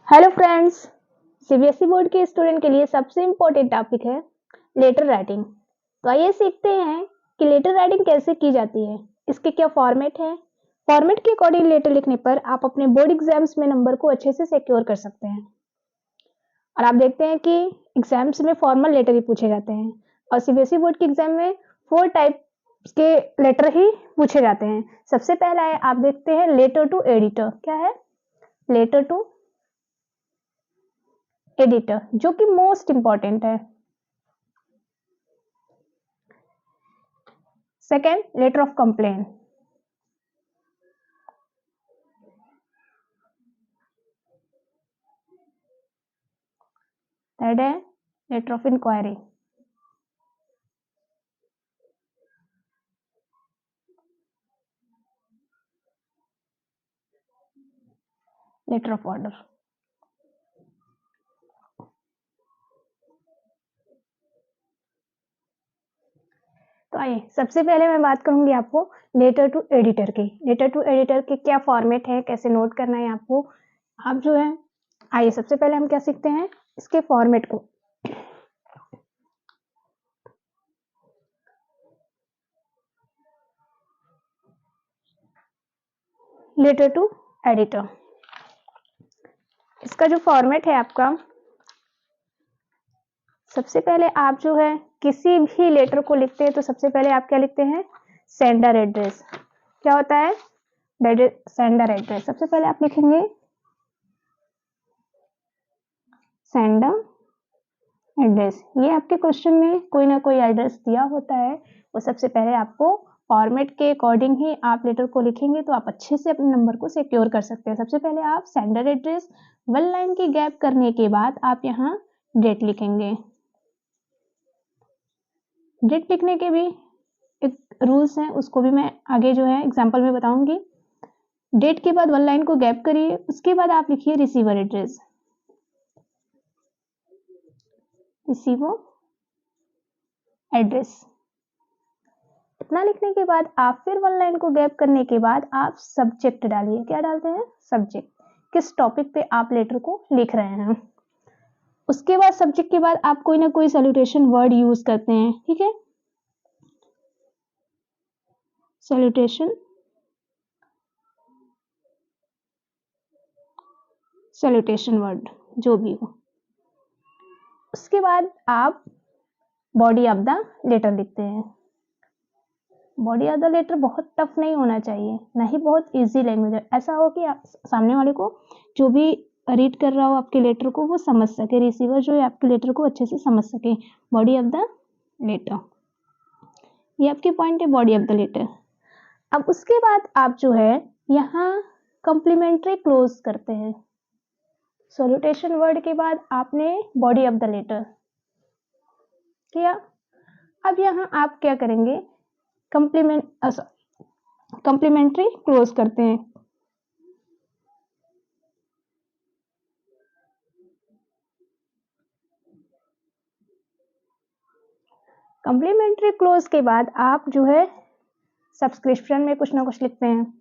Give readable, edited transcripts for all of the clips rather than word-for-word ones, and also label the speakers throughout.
Speaker 1: Hello friends, CBSE board के student के लिए सबसे इम्पोर्टेंट टॉपिक है लेटर राइटिंग। तो आइए सीखते हैं कि लेटर राइटिंग कैसे की जाती है, इसके क्या फॉर्मेट है। फॉर्मेट के अकॉर्डिंग लेटर लिखने पर आप अपने बोर्ड एग्जाम्स में नंबर को अच्छे से सिक्योर कर सकते हैं। और आप देखते हैं कि एग्जाम्स में फॉर्मल लेटर ही पूछे जाते हैं और सीबीएसई बोर्ड के एग्जाम में 4 टाइप के लेटर ही पूछे जाते हैं। सबसे पहला है, आप देखते हैं लेटर टू एडिटर। क्या है? लेटर टू एडिटर, जो कि मोस्ट इंपॉर्टेंट है। Second, letter of complain. Third है letter of inquiry. Letter of order. तो आइए सबसे पहले मैं बात करूंगी आपको लेटर टू एडिटर की। लेटर टू एडिटर के क्या फॉर्मेट है, कैसे नोट करना है आपको। आप जो है, आइए सबसे पहले हम क्या सीखते हैं, इसके फॉर्मेट को। लेटर टू एडिटर, इसका जो फॉर्मेट है आपका, सबसे पहले आप जो है किसी भी लेटर को लिखते हैं तो सबसे पहले आप क्या लिखते हैं, सेंडर एड्रेस। क्या होता है? Sender address. सबसे पहले आप लिखेंगे सेंडर एड्रेस। ये आपके क्वेश्चन में कोई ना कोई एड्रेस दिया होता है, वो सबसे पहले आपको फॉर्मेट के अकॉर्डिंग ही आप लेटर को लिखेंगे तो आप अच्छे से अपने नंबर को सिक्योर कर सकते हैं। सबसे पहले आप सेंडर एड्रेस, 1 लाइन की गैप करने के बाद आप यहाँ डेट लिखेंगे। डेट लिखने के भी एक रूल्स हैं, उसको भी मैं आगे जो है एग्जाम्पल में बताऊंगी। डेट के बाद 1 लाइन को गैप करिए, उसके बाद आप लिखिए रिसीवर एड्रेस। रिसीवर एड्रेस इतना लिखने के बाद आप फिर 1 लाइन को गैप करने के बाद आप सब्जेक्ट डालिए। क्या डालते हैं? सब्जेक्ट। किस टॉपिक पे आप लेटर को लिख रहे हैं। उसके बाद सब्जेक्ट के बाद आप कोई ना कोई सैल्यूटेशन वर्ड यूज करते हैं, ठीक है। सैल्यूटेशन, सैल्यूटेशन वर्ड जो भी हो। उसके बाद आप बॉडी ऑफ द लेटर लिखते हैं। बॉडी ऑफ द लेटर बहुत टफ नहीं होना चाहिए, ना ही बहुत इजी लैंग्वेज है। ऐसा हो कि सामने वाले को, जो भी रीड कर रहा हो आपके लेटर को, वो समझ सके, रिसीवर जो है आपके लेटर को अच्छे से समझ सके। बॉडी ऑफ द लेटर, ये आपके पॉइंट है, बॉडी ऑफ द लेटर। अब उसके बाद आप जो है यहाँ कॉम्प्लीमेंट्री क्लोज करते हैं। सॉल्यूटेशन वर्ड के बाद आपने बॉडी ऑफ द लेटर किया। अब यहाँ आप क्या करेंगे, कॉम्प्लीमेंट्री क्लोज करते हैं। कॉम्प्लीमेंट्री क्लोज के बाद आप जो है सब्सक्रिप्शन में कुछ ना कुछ लिखते हैं।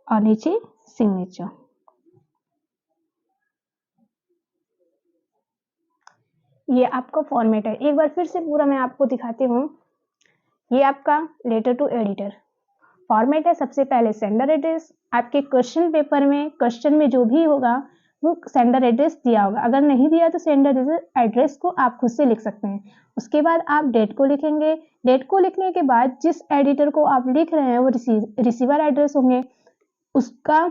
Speaker 1: और नीचे सिग्नेचर। ये आपका फॉर्मेट है। एक बार फिर से पूरा मैं आपको दिखाती हूँ। ये आपका लेटर टू एडिटर फॉर्मेट है। सबसे पहले सेंडर एड्रेस। आपके क्वेश्चन पेपर में, क्वेश्चन में जो भी होगा वो सेंडर एड्रेस दिया होगा। अगर नहीं दिया तो सेंडर एड्रेस को आप खुद से लिख सकते हैं। उसके बाद आप डेट को लिखेंगे। डेट को लिखने के बाद जिस एडिटर को आप लिख रहे हैं वो रिसीवर एड्रेस होंगे, उसका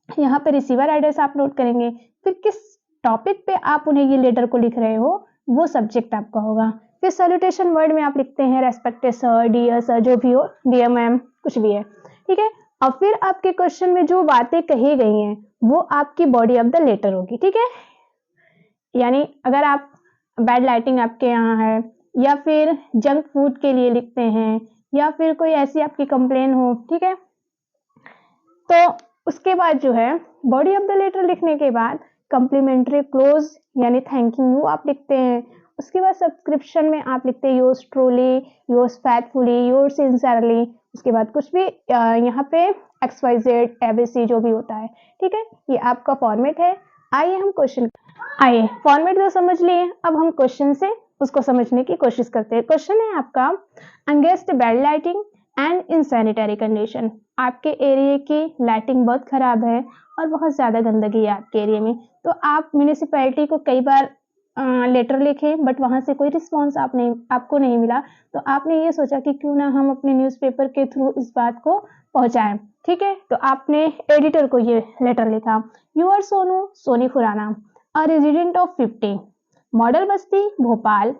Speaker 1: यहाँ पे रिसीवर एड्रेस आप नोट करेंगे। फिर किस टॉपिक पे आप उन्हें ये लेटर को लिख रहे हो वो सब्जेक्ट आपका होगा। फिर सैल्यूटेशन वर्ड में आप लिखते हैं रेस्पेक्टेड सर, डियर सर, जो भी हो, डियर मैम, कुछ भी है, ठीक है। और फिर आपके क्वेश्चन में जो बातें कही गई हैं वो आपकी बॉडी ऑफ द लेटर होगी, ठीक है। यानी अगर आप बैड लाइटिंग आपके यहाँ है, या फिर जंक फूड के लिए लिखते हैं, या फिर कोई ऐसी आपकी कंप्लेन हो, ठीक है, तो उसके बाद जो है बॉडी ऑफ द लेटर लिखने के बाद कॉम्प्लीमेंट्री क्लोज यानी थैंकिंग यू आप लिखते हैं। उसके बाद सब्सक्रिप्शन में आप लिखते हैं yours truly, yours faithfully, yours sincerely. उसके बाद कुछ भी यहाँ पे XYZ ABC जो भी होता है, ठीक है, ये आपका फॉर्मेट है। आइए फॉर्मेट तो समझ लिए, अब हम क्वेश्चन से उसको समझने की कोशिश करते हैं। क्वेश्चन है आपका against bad lighting and in sanitary condition. आपके एरिया की लाइटिंग बहुत खराब है और बहुत ज़्यादा गंदगी है आपके एरिया में, तो आप म्यूनिसिपैलिटी को कई बार लेटर लिखे बट वहाँ से कोई रिस्पॉन्स आपको नहीं मिला, तो आपने ये सोचा कि क्यों ना हम अपने न्यूज़पेपर के थ्रू इस बात को पहुँचाएं, ठीक है। तो आपने एडिटर को ये लेटर लिखा, you are Sonu Soni Khurana, a resident of 50, Model Basti, Bhopal.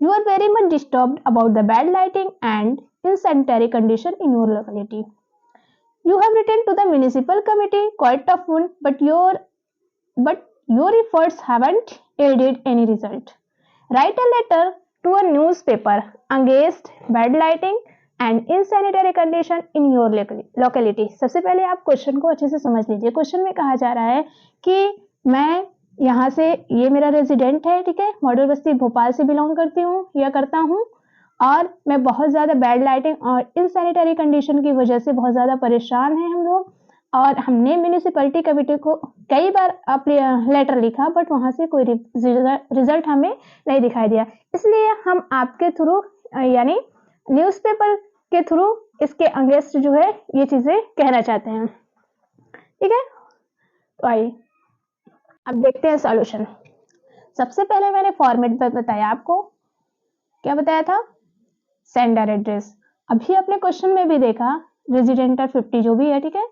Speaker 1: You are very much disturbed about the bad lighting and unsanitary condition in your locality. You have written to the municipal committee quite often, but your efforts haven't yielded any result. Write a letter to a newspaper against bad lighting and insanitary condition in your locality. सबसे पहले आप question को अच्छे से समझ लीजिए। Question में कहा जा रहा है कि मैं यहाँ से, ये मेरा रेजिडेंट है, ठीक है, मॉडल बस्ती भोपाल से बिलोंग करती हूँ या करता हूँ, और मैं बहुत ज़्यादा बैड लाइटिंग और इनसैनिटरी कंडीशन की वजह से बहुत ज़्यादा परेशान हैं हम लोग, और हमने म्यूनिसिपैलिटी कमेटी को कई बार लेटर लिखा बट वहाँ से कोई रिजल्ट हमें नहीं दिखाई दिया, इसलिए हम आपके थ्रू यानी न्यूज़पेपर के थ्रू इसके अगेंस्ट जो है ये चीज़ें कहना चाहते हैं, ठीक है। तो आइए अब देखते हैं सॉल्यूशन। सबसे पहले मैंने फॉर्मेट पर बताया, आपको क्या बताया था, सेंडर एड्रेस। अभी अपने क्वेश्चन में भी देखा रेजिडेंट 50 जो भी है, ठीक है,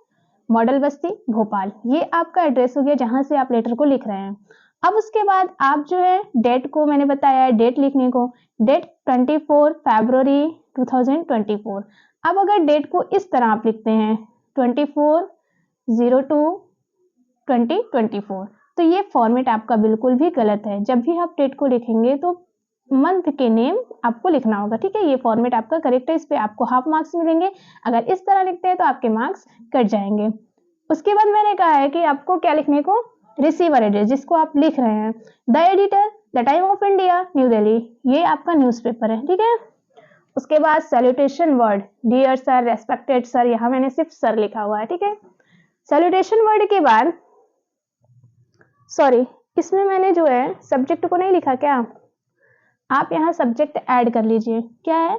Speaker 1: मॉडल बस्ती भोपाल, ये आपका एड्रेस हो गया जहां से आप लेटर को लिख रहे हैं। अब उसके बाद आप जो है डेट को मैंने बताया है, डेट लिखने को, डेट 24 फरवरी 2024। अब अगर डेट को इस तरह आप लिखते हैं 24/02/2024, तो ये फॉर्मेट आपका बिल्कुल भी गलत है। जब भी आप डेट को लिखेंगे तो मंथ के नेम आपको लिखना होगा, ठीक है, ये फॉर्मेट आपका करेक्ट है, इस पे आपको हाफ मार्क्स मिलेंगे। अगर इस तरह लिखते हैं तो आपके मार्क्स कट जाएंगे। उसके बाद मैंने कहा है कि आपको क्या लिखने को, रिसीवर एड्रेस जिसको आप लिख रहे हैं, the editor, the time of India, New Delhi, ये आपका न्यूज़पेपर है, ठीक है। उसके बाद salutation word, dear sir, respected sir, यहाँ मैंने सिर्फ सर लिखा हुआ है, ठीक है। सैल्यूटेशन वर्ड के बाद, सॉरी इसमें मैंने जो है सब्जेक्ट को नहीं लिखा, क्या आप यहाँ सब्जेक्ट ऐड कर लीजिए, क्या है,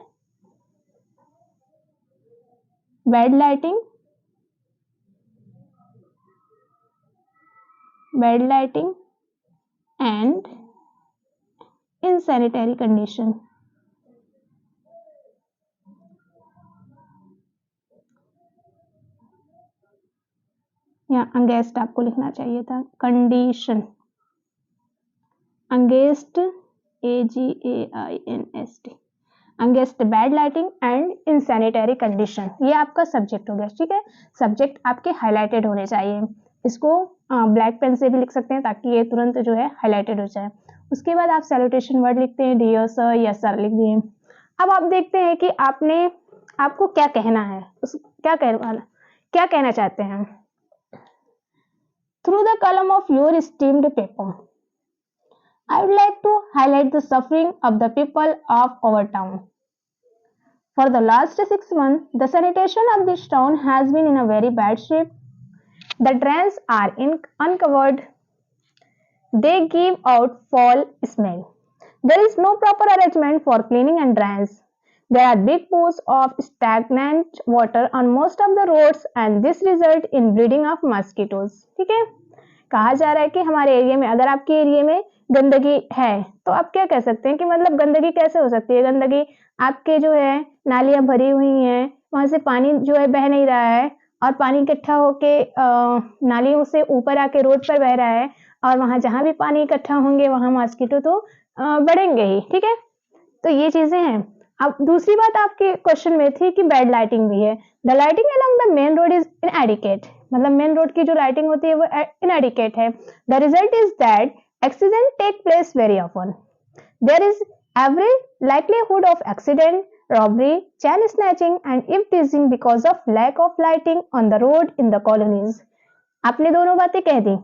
Speaker 1: bad lighting and insanitary condition. यहाँ अगेंस्ट आपको लिखना चाहिए था, condition, against AGAINST, against bad lighting and insanitary condition, ये आपका सब्जेक्ट हो गया, ठीक है। सब्जेक्ट आपके हाईलाइटेड होने चाहिए, इसको ब्लैक पेन से भी लिख सकते हैं ताकि ये तुरंत जो है हाईलाइटेड हो जाए। उसके बाद आप सैल्यूटेशन वर्ड लिखते हैं, डियर सर या सर लिख दिए। अब आप देखते हैं कि आपको क्या कहना है, क्या कहना चाहते हैं। Through the column of your esteemed paper, I would like to highlight the suffering of the people of our town. For the last 6 months, the sanitation of this town has been in a very bad shape. The drains are uncovered. They give out foul smell. There is no proper arrangement for cleaning and drains. There are big pools of stagnant water on most of the roads and this results in breeding of mosquitoes. ठीक है, कहा जा रहा है कि हमारे area में, अगर आपके एरिया में गंदगी है तो आप क्या कह सकते हैं कि मतलब गंदगी कैसे हो सकती है। गंदगी आपके जो है नालियां भरी हुई हैं, वहां से पानी जो है बह नहीं रहा है और पानी इकट्ठा होके नालियों से ऊपर आके रोड पर बह रहा है, और वहां जहां भी पानी इकट्ठा होंगे वहां मॉस्किटो तो बढ़ेंगे ही, ठीक है। तो ये चीजें हैं। अब दूसरी बात आपके क्वेश्चन में थी कि बैड लाइटिंग भी है। The lighting along the main road is इनएडिक्वेट, मतलब मेन रोड की जो लाइटिंग होती है वो इनएडिक्वेट है। The result is that accident take place very often. There is every likelihood of accident, robbery, chain snatching and eavesdropping because of lack of lighting on the road in the colonies. आपने दोनों बातें कह दी।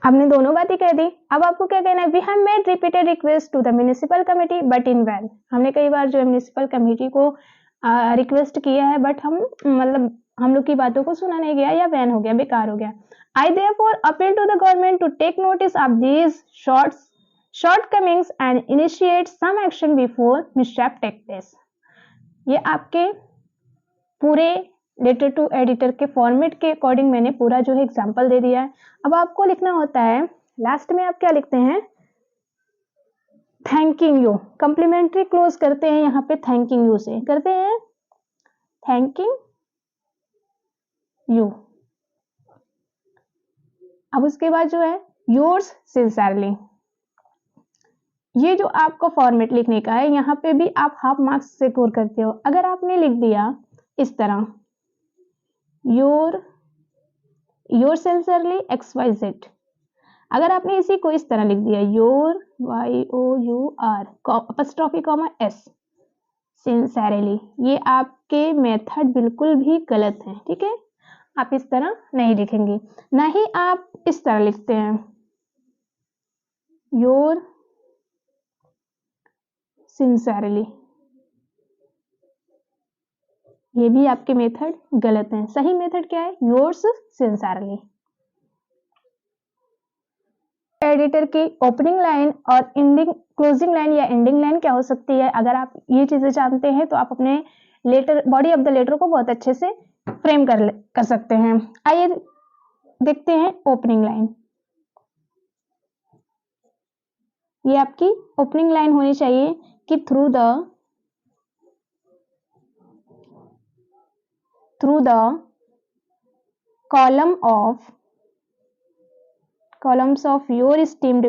Speaker 1: आपने दोनों बातें कह दी। अब आपको क्या कहना है, we have made repeated request to the municipal committee but in vain. हमने कई बार जो है म्युनिसिपल कमेटी को रिक्वेस्ट किया है, बट हम लोग की बातों को सुना नहीं गया या वैन हो गया, बेकार हो गया। I therefore appeal to the government to take notice of these shortcomings and initiate some action before mishap take place। ये आपके पूरे लेटर टू एडिटर के फॉर्मेट के अकॉर्डिंग मैंने पूरा जो है एग्जाम्पल दे दिया है। अब आपको लिखना होता है, लास्ट में आप क्या लिखते हैं, थैंकिंग यू। कम्प्लीमेंट्री क्लोज करते हैं यहाँ पे थैंकिंग यू से, करते हैं थैंकिंग यू। अब उसके बाद जो है योर्स सिंसियरली, ये जो आपका फॉर्मेट लिखने का है, यहाँ पे भी आप हाफ मार्क्स से स्कोर करते हो। अगर आपने लिख दिया इस तरह योर सिंसियरली XYZ, अगर आपने इसी को इस तरह लिख दिया your YOUR apostrophe comma S sincerely, ये आपके मेथड बिल्कुल भी गलत है, ठीक है। आप इस तरह नहीं लिखेंगे, ना ही आप इस तरह लिखते हैं योर सिंसियरली, ये भी आपके मेथड गलत हैं। सही मेथड क्या है, योर्स सिंसियरली। एडिटर की ओपनिंग लाइन और एंडिंग क्लोजिंग लाइन या एंडिंग लाइन क्या हो सकती है, अगर आप ये चीजें जानते हैं तो आप अपने letter body of the letter को बहुत अच्छे से फ्रेम कर सकते हैं। आइए देखते हैं ओपनिंग लाइन। ये आपकी ओपनिंग लाइन होनी चाहिए कि through the columns of your steamed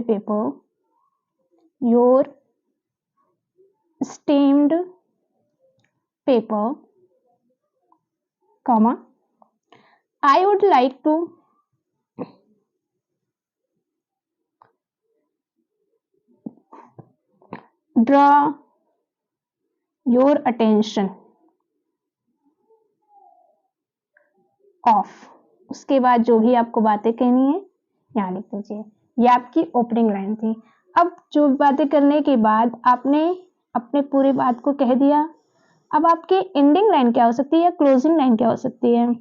Speaker 1: paper, comma, I would like to draw your attention of, उसके बाद जो भी आपको बातें कहनी है यहाँ लिख दीजिए। ये आपकी ओपनिंग लाइन थी। अब जो बातें करने के बाद आपने अपने पूरी बात को कह दिया, अब आपकी एंडिंग लाइन क्या हो सकती है या क्लोजिंग लाइन क्या हो सकती है,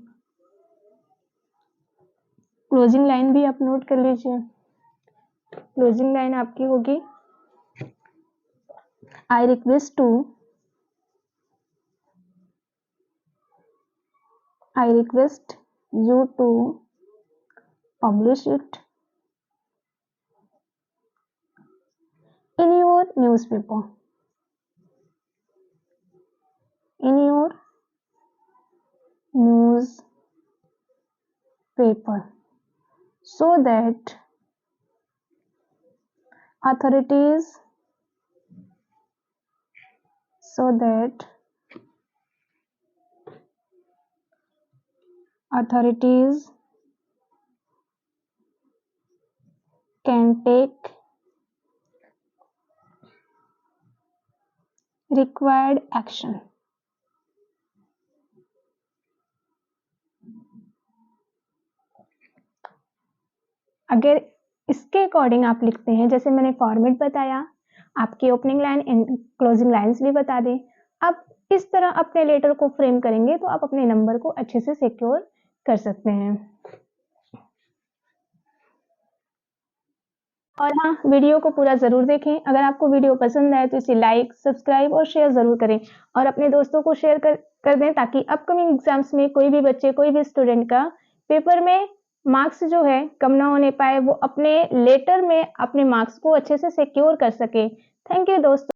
Speaker 1: क्लोजिंग लाइन भी आप नोट कर लीजिए। क्लोजिंग लाइन आपकी होगी I request you to publish it in your newspaper, so that authorities can take required action। अगर इसके अकॉर्डिंग आप लिखते हैं, जैसे मैंने फॉर्मेट बताया, आपकी opening line and closing lines भी बता दें, आप इस तरह अपने लेटर को फ्रेम करेंगे तो आप अपने नंबर को अच्छे से सिक्योर कर सकते हैं। और हाँ, वीडियो को पूरा ज़रूर देखें। अगर आपको वीडियो पसंद आए तो इसे लाइक, सब्सक्राइब और शेयर ज़रूर करें और अपने दोस्तों को शेयर कर दें, ताकि अपकमिंग एग्जाम्स में कोई भी बच्चे, कोई भी स्टूडेंट का पेपर में मार्क्स जो है कम ना होने पाए, वो अपने लेटर में अपने मार्क्स को अच्छे से सिक्योर कर सके। थैंक यू दोस्तों।